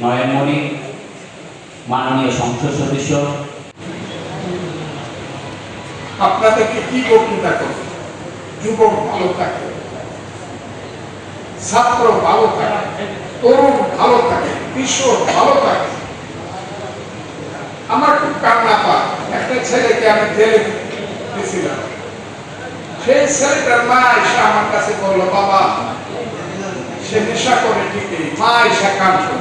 নয়নমণি, মাননীয় সংসদ সদস্য। আপনাদেরকে কি বক্তৃতা করবে? যুবক ভালো থাকে, ছাত্র ভালো থাকে, তরুণ ভালো থাকে, কিশোর ভালো থাকে। আমার খুব কান্না পায়, একটা ছেলেকে আমি জেলে দিয়েছিলাম, সেই ছেলেটার মা এসে আমার কাছে বললো, বাবা সে নেশা করে ঠিকই, মা এসে কাঁদতো।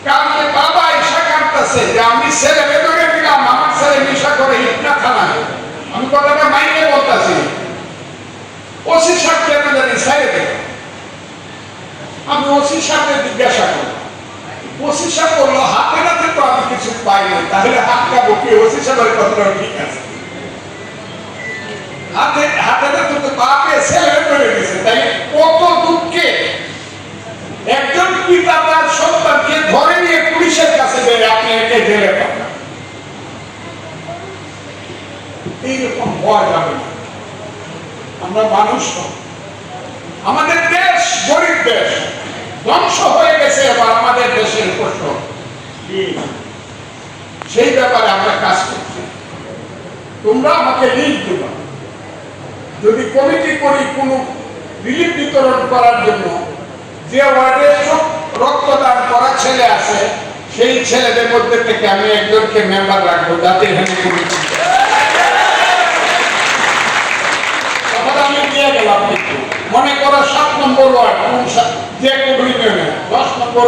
কারণে বাবা এসে কাঁদতেছে যে আমি ছেলে বেদনে দিলাম, আমার ছেলে নেশা করে হিটনা খানায়। আমি কথাটা মাইনে বলতেছি, ওসি সাহেব কেন জানি ছেড়ে দেব। আমি ওসি সাহেবকে জিজ্ঞাসা করলাম, ওসি সাহেব বললো হাতে নাতে তো আমি কিছু পাইনি, তাহলে হাতটা বকি। ওসি সাহেবের কথাটা ঠিক আছে, হাতে হাতে নাতে তো বাপে ছেলে করে গেছে, তাই কত দুঃখে একজন পিতা তার সন্তানকে ধরে নিয়ে পুলিশের কাছে দেয়, আপনি একে জেলে পাঠান। এইরকম হওয়া যাবে না। আমরা মানুষ, আমাদের দেশ গরিব দেশ, ধ্বংস হয়ে গেছে। এবার আমাদের দেশের প্রশ্ন, সেই ব্যাপারে আমরা কাজ করছি। তোমরা আমাকে লিঙ্ক দিবা, যদি কমিটি করি কোন রিলিফ বিতরণ করার জন্য, যে ওয়ার্ডে রক্তদান করা ছেলে আছে, সেই ছেলেদের মধ্যে থেকে আমি একজনকে মেম্বার রাখবো, যাতে এখানে কমিটি আমি দিয়ে গেলাম। কিন্তু মনে করো 7 নম্বর ওয়ার্ড, যে কোনো ইউনিয়নে 10 নম্বর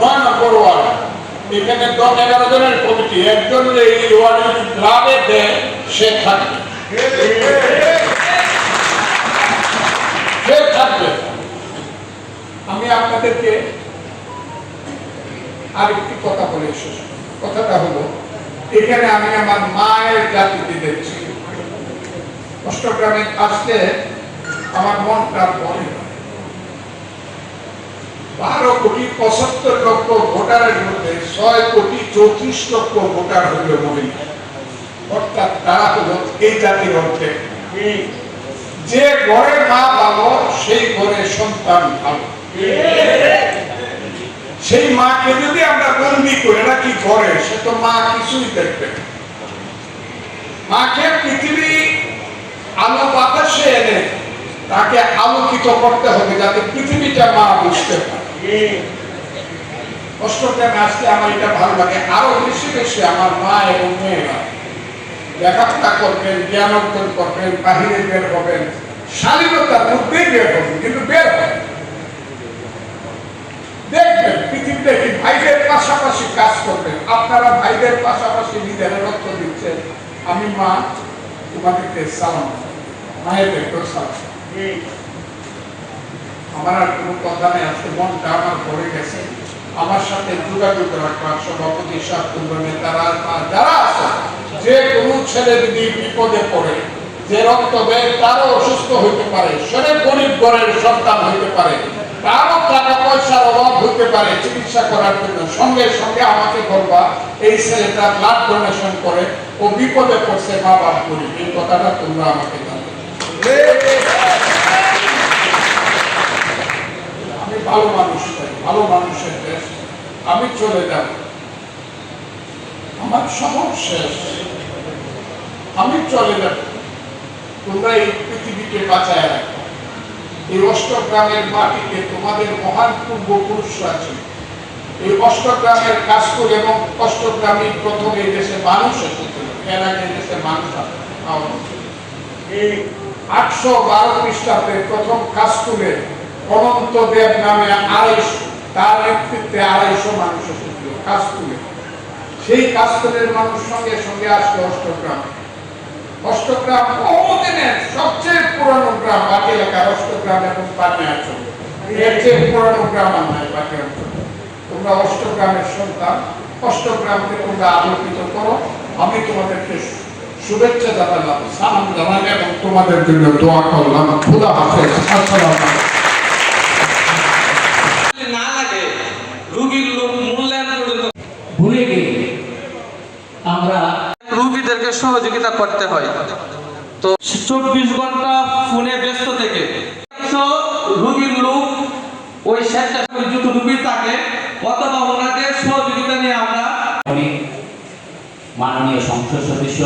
9 নম্বর ওয়ার্ড, এখানে 10-11 জনের কমিটি, একজন এই ওয়ার্ডের গ্রামে দেয়, সে থাকবে, সে থাকবে। আমি আপনাদেরকে আরেকটি কথা বলে শেষ। কথাটা হলো, এখানে আমি আমার মায়ের জাতিতে দেখছি। অষ্টগ্রামে আসলে আমার মনটা বলে, 12 কোটি 75 লক্ষ ভোটারের মধ্যে 6 কোটি 34 লক্ষ ভোটার হইল মহিলা, অর্থাৎ তারা হলো এই জাতির অর্ধেক। যে ঘরের মা ভালো, সেই ঘরের সন্তান ভালো। সেই মাকে যদি আমরা বন্দি করে রাখি ঘরে, সে তো মা কিছুই দেখবে। মাকে পৃথিবী আলো বাতাসে এনে তাকে আলোকিত করতে হবে, যাতে পৃথিবীটা মা বুঝতে পারে। অষ্টগ্রামে আসলে আমার এটা ভালো লাগে, আরো বেশি বেশি আমার মা এবং মেয়েরা লেখাপড়া করবেন, জ্ঞান অর্জন করবেন, বাহিরে বের হবেন, শালীনতার মধ্যেই বের হবেন, কিন্তু বের হবেন, দেখবেন পৃথিবীতে কি ভাইদের পাশাপাশি কাজ করবেন। আপনারা ভাইদের পাশাপাশি নিজেরা রক্ত দিচ্ছেন, আমি মা তোমাদেরকে সালাম, মায়েদেরকেও সালাম। আমার আর কোনো কথা নেই, আজকে মনটা আমার ভরে গেছে। আমার সাথে যোগাযোগ রাখবার সভাপতি সাতকুন্ড নেতারা যারা আছে, যে কোনো ছেলে যদি বিপদে পড়ে, যে রক্ত দেয়, তারও অসুস্থ হইতে পারে, সেরে গরিব ঘরের সন্তান হইতে পারে, তারও টাকা পয়সার অভাব হইতে পারে চিকিৎসা করার জন্য, সঙ্গে সঙ্গে আমাকে বলবা এই ছেলেটা ব্লাড ডোনেশন করে, ও বিপদে পড়ছে, মা বাপ করি। এই কথাটা তোমরা আমাকে জানো। আমি ভালো মানুষ, ভালো মানুষের দেশ, আমি চলে যাব, আমার সময় শেষ, আমি চলে যাব। তোমরা এই পৃথিবীকে বাঁচায় রাখো। এই অষ্টগ্রামের মাটিতে তোমাদের মহান পূর্বপুরুষরা ছিল। এই অষ্টগ্রামের কাজ করে, এবং অষ্টগ্রামী প্রথম এই দেশে মানুষ এসেছিল, এর আগে দেশে মানুষ এই 812 খ্রিস্টাব্দে প্রথম কাজ করে অনন্ত দেব নামে 250, তার নেতৃত্বে 250 মানুষ এসেছিল কাজ করে। সেই কাজগুলোর মানুষ সঙ্গে সঙ্গে আসলো অষ্টগ্রাম। অষ্টগ্রাম বহুদিনের সবচেয়ে পুরানো গ্রাম, বাকি এলাকার অষ্টগ্রাম এবং পাটনায়চল, এর চেয়ে পুরানো গ্রাম আর নাই বাকি অঞ্চল। তোমরা অষ্টগ্রামের সন্তান, অষ্টগ্রামকে তোমরা আলোকিত করো। আমি তোমাদেরকে শুভেচ্ছা জানালাম, সালাম জানালাম, এবং তোমাদের জন্য দোয়া করলাম। খোদা হাফেজ। আসসালামু আলাইকুম। না লাগে রোগীর লোক মূল্যায়ন পর্যন্ত ভুলে গিয়ে আমরা রোগীদেরকে সহযোগিতা করতে হয়। তো 24 ঘন্টা ফোনে ব্যস্ত থেকে রোগীর লোক ওই সেটটা যদি রোগী থাকে, অথবা ওনাকে মাননীয় সংসদ সদস্য